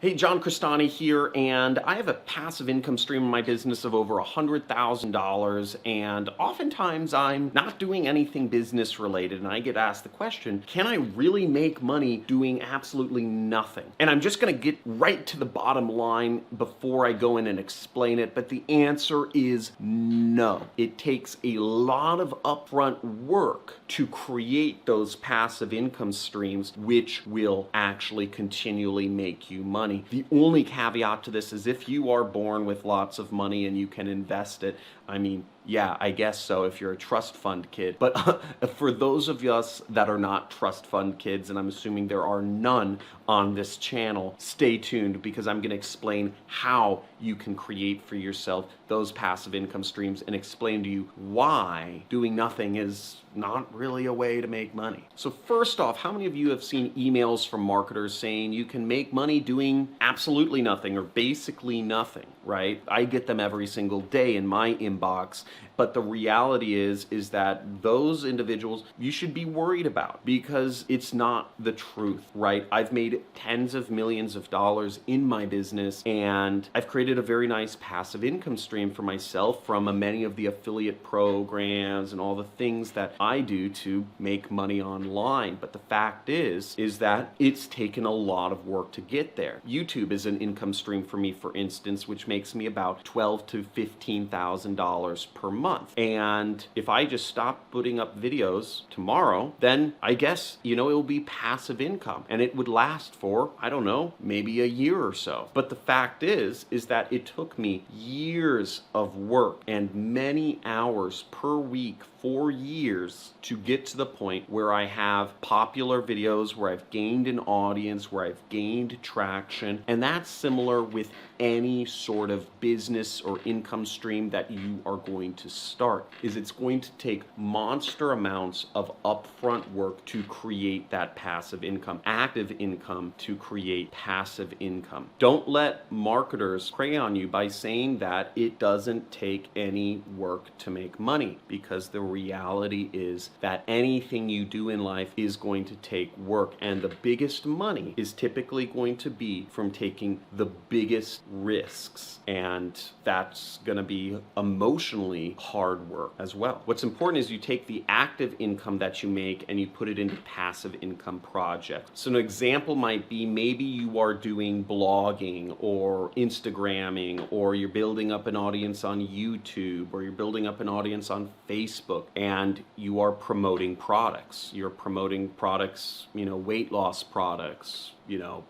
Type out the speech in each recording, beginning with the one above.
Hey, John Crestani here, and I have a passive income stream in my business of over $100,000, and oftentimes I'm not doing anything business related, and I get asked the question, can I really make money doing absolutely nothing? And I'm just gonna get right to the bottom line before I go in and explain it, but the answer is no. It takes a lot of upfront work to create those passive income streams, which will actually continually make you money. The only caveat to this is if you are born with lots of money and you can invest it, I mean, yeah, I guess so if you're a trust fund kid. But for those of us that are not trust fund kids, and I'm assuming there are none on this channel, stay tuned because I'm going to explain how you can create for yourself those passive income streams and explain to you why doing nothing is not really a way to make money. So first off, how many of you have seen emails from marketers saying you can make money doing absolutely nothing or basically nothing, right? I get them every single day in my inbox. But the reality is that those individuals you should be worried about because it's not the truth, right? I've made tens of millions of dollars in my business, and I've created a very nice passive income stream for myself from many of the affiliate programs and all the things that I do to make money online. But the fact is that it's taken a lot of work to get there. YouTube is an income stream for me, for instance, which makes me about $12,000 to $15,000 per month. And if I just stop putting up videos tomorrow, then I guess, it will be passive income and it would last for, I don't know, maybe a year or so. But the fact is that it took me years of work and many hours per week for years to get to the point where I have popular videos, where I've gained an audience, where I've gained traction. And that's similar with any sort of business or income stream that you are going to start. It's going to take monster amounts of upfront work to create that passive income, active income to create passive income. Don't let marketers prey on you by saying that it doesn't take any work to make money, because the reality is that anything you do in life is going to take work, and the biggest money is typically going to be from taking the biggest risks, and that's going to be emotionally hard work as well. What's important is you take the active income that you make and you put it into passive income projects. So an example might be maybe you are doing blogging or Instagramming, or you're building up an audience on YouTube, or you're building up an audience on Facebook, and you are promoting products. You're promoting products, weight loss products,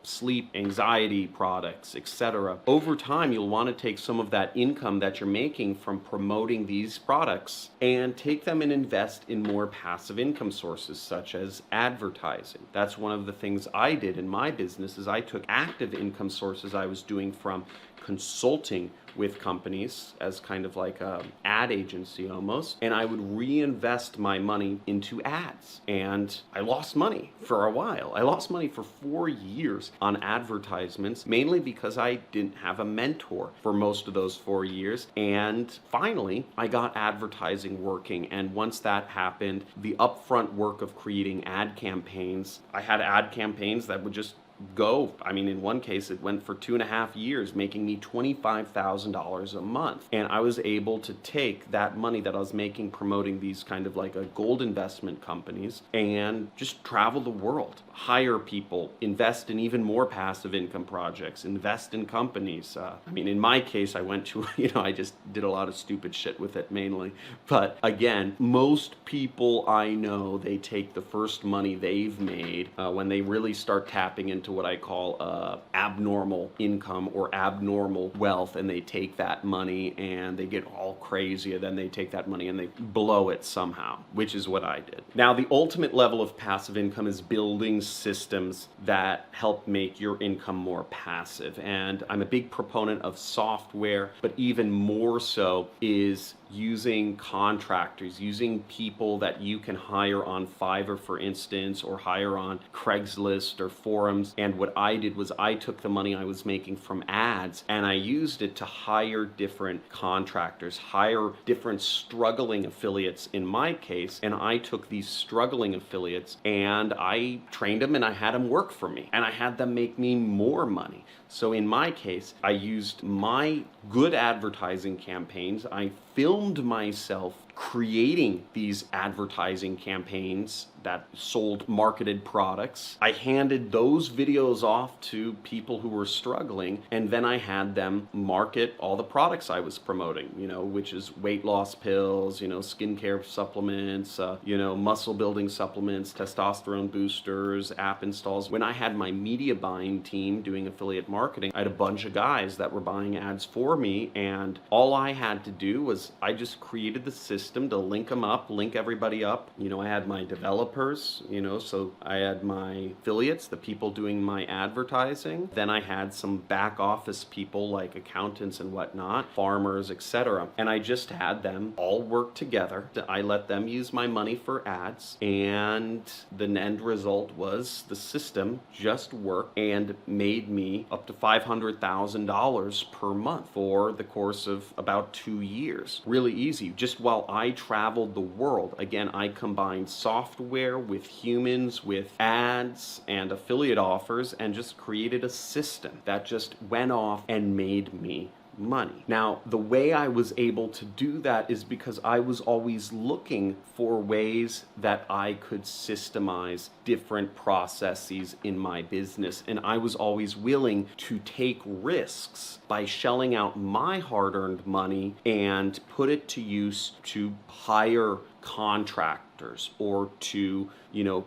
sleep, anxiety products, etc. Over time, you'll want to take some of that income that you're making from promoting these products and take them and invest in more passive income sources, such as advertising. That's one of the things I did in my business, is I took active income sources I was doing from consulting with companies as kind of like an ad agency almost, and I would reinvest my money into ads. And I lost money for a while. I lost money for 4 years on advertisements, mainly because I didn't have a mentor for most of those 4 years. And finally, I got advertising working. And once that happened, the upfront work of creating ad campaigns, I had ad campaigns that would just go. I mean, in one case, it went for 2.5 years, making me $25,000 a month. And I was able to take that money that I was making promoting these kind of like a gold investment companies and just travel the world, hire people, invest in even more passive income projects, invest in companies. In my case, I went to, I just did a lot of stupid shit with it mainly. But again, most people I know, they take the first money they've made when they really start tapping into what I call abnormal income or abnormal wealth, and they take that money and they get all crazy, and then they take that money and they blow it somehow, which is what I did. Now, the ultimate level of passive income is building systems that help make your income more passive. And I'm a big proponent of software, but even more so is using contractors, using people that you can hire on Fiverr, for instance, or hire on Craigslist or forums And what I did was I took the money I was making from ads and I used it to hire different contractors, hire different struggling affiliates in my case. And I took these struggling affiliates and I trained them and I had them work for me and I had them make me more money. So in my case, I used my good advertising campaigns. I filmed myself creating these advertising campaigns that sold marketed products. I handed those videos off to people who were struggling, and then I had them market all the products I was promoting, which is weight loss pills, skincare supplements, muscle building supplements, testosterone boosters, app installs. When I had my media buying team doing affiliate marketing, I had a bunch of guys that were buying ads for me, and all I had to do was I just created the system to link them up, link everybody up. I had my developers, so I had my affiliates, the people doing my advertising. Then I had some back office people like accountants and whatnot, farmers, etc. And I just had them all work together. I let them use my money for ads, and the end result was the system just worked and made me up to $500,000 per month for the course of about 2 years. Really easy. Just while I traveled the world, again, I combined software with humans, with ads and affiliate offers, and just created a system that just went off and made me money. Now, the way I was able to do that is because I was always looking for ways that I could systemize different processes in my business. And I was always willing to take risks by shelling out my hard-earned money and put it to use to hire contractors or to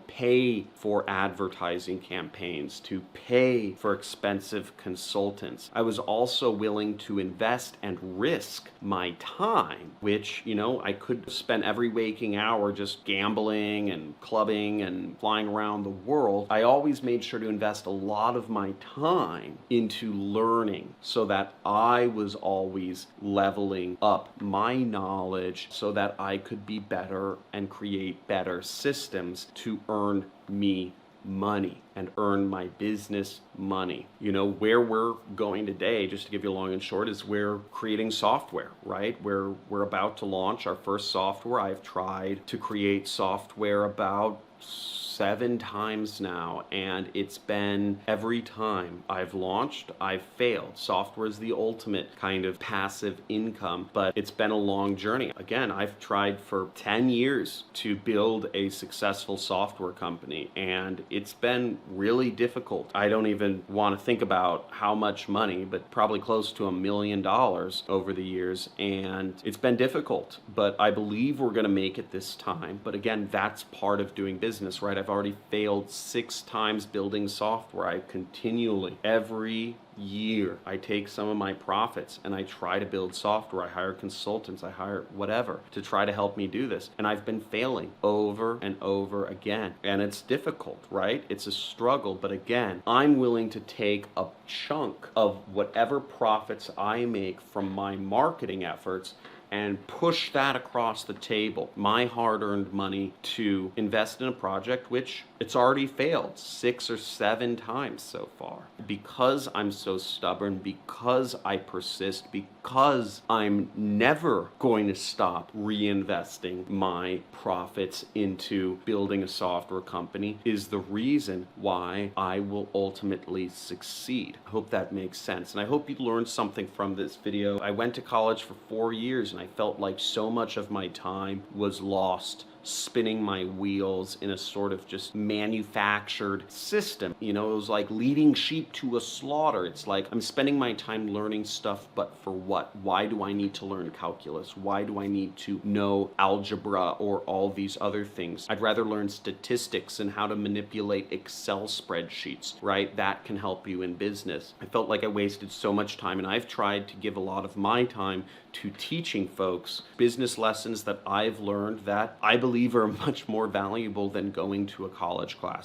pay for advertising campaigns, to pay for expensive consultants. I was also willing to invest and risk my time, which, I could spend every waking hour just gambling and clubbing and flying around the world. I always made sure to invest a lot of my time into learning so that I was always leveling up my knowledge so that I could be better and create better systems to earn me money and earn my business money. Where we're going today, just to give you a long and short, is we're creating software, right? We're about to launch our first software. I've tried to create software about 7 times now, and it's been every time I've launched, I've failed. Software is the ultimate kind of passive income, but it's been a long journey. Again, I've tried for 10 years to build a successful software company, and it's been really difficult. I don't even want to think about how much money, but probably close to $1 million over the years, and it's been difficult, but I believe we're going to make it this time. But again, that's part of doing business, right? I've already failed 6 times building software. I continually, every year, I take some of my profits and I try to build software. I hire consultants, I hire whatever to try to help me do this. And I've been failing over and over again. And it's difficult, right? It's a struggle. But again, I'm willing to take a chunk of whatever profits I make from my marketing efforts and push that across the table, my hard-earned money, to invest in a project which it's already failed 6 or 7 times so far. Because I'm so stubborn, because I persist, because I'm never going to stop reinvesting my profits into building a software company is the reason why I will ultimately succeed. I hope that makes sense. And I hope you learned something from this video. I went to college for 4 years and I felt like so much of my time was lost spinning my wheels in a sort of just manufactured system. It was like leading sheep to a slaughter. It's like I'm spending my time learning stuff, but for what? Why do I need to learn calculus? Why do I need to know algebra or all these other things? I'd rather learn statistics and how to manipulate Excel spreadsheets, right? That can help you in business. I felt like I wasted so much time, and I've tried to give a lot of my time to teaching folks business lessons that I've learned that I believe are much more valuable than going to a college class.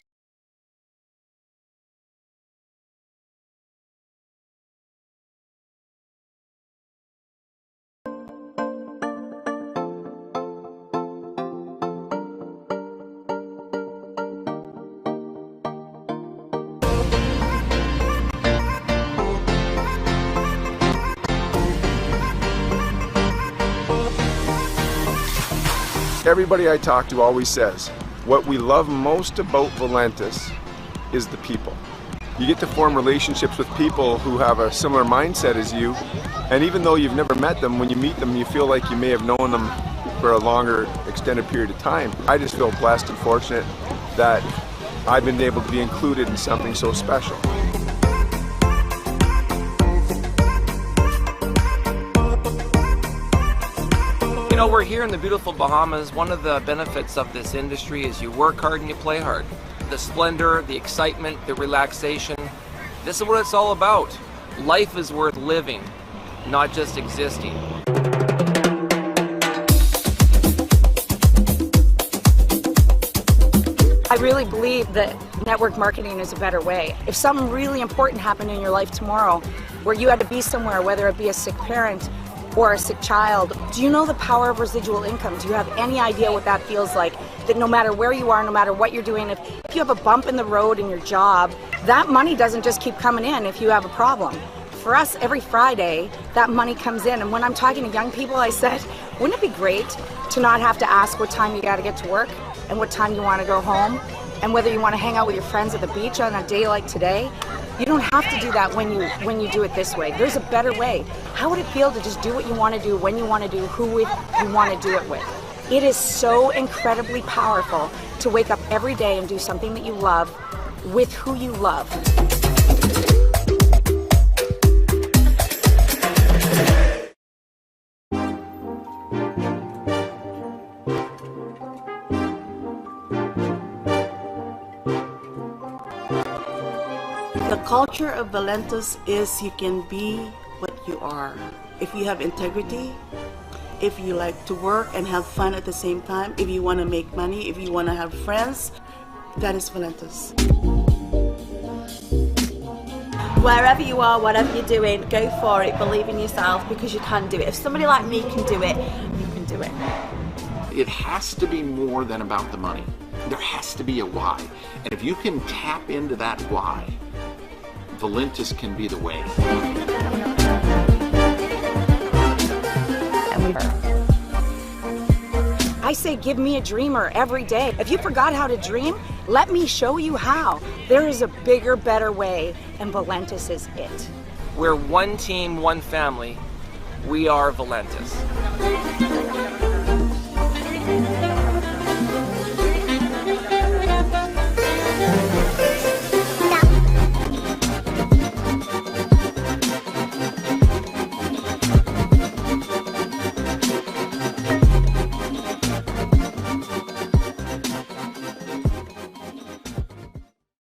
Everybody I talk to always says, what we love most about Valentis is the people. You get to form relationships with people who have a similar mindset as you, and even though you've never met them, when you meet them, you feel like you may have known them for a longer, extended period of time. I just feel blessed and fortunate that I've been able to be included in something so special. You know, we're here in the beautiful Bahamas. One of the benefits of this industry is you work hard and you play hard. The splendor, the excitement, the relaxation, this is what it's all about. Life is worth living, not just existing. I really believe that network marketing is a better way. If something really important happened in your life tomorrow, where you had to be somewhere, whether it be a sick parent or a sick child, do you know the power of residual income? Do you have any idea what that feels like? That no matter where you are, no matter what you're doing, if you have a bump in the road in your job, that money doesn't just keep coming in if you have a problem. For us, every Friday, that money comes in. And when I'm talking to young people, I said, wouldn't it be great to not have to ask what time you got to get to work and what time you want to go home and whether you want to hang out with your friends at the beach on a day like today? You don't have to do that when you do it this way. There's a better way. How would it feel to just do what you want to do, when you want to do, who you want to do it with? It is so incredibly powerful to wake up every day and do something that you love with who you love. The culture of Valentis is you can be what you are. If you have integrity, if you like to work and have fun at the same time, if you want to make money, if you want to have friends, that is Valentis. Wherever you are, whatever you're doing, go for it, believe in yourself because you can do it. If somebody like me can do it, you can do it. It has to be more than about the money. There has to be a why. And if you can tap into that why, Valentis can be the way. I say give me a dreamer every day. If you forgot how to dream, let me show you how. There is a bigger, better way, and Valentis is it. We're one team, one family. We are Valentis.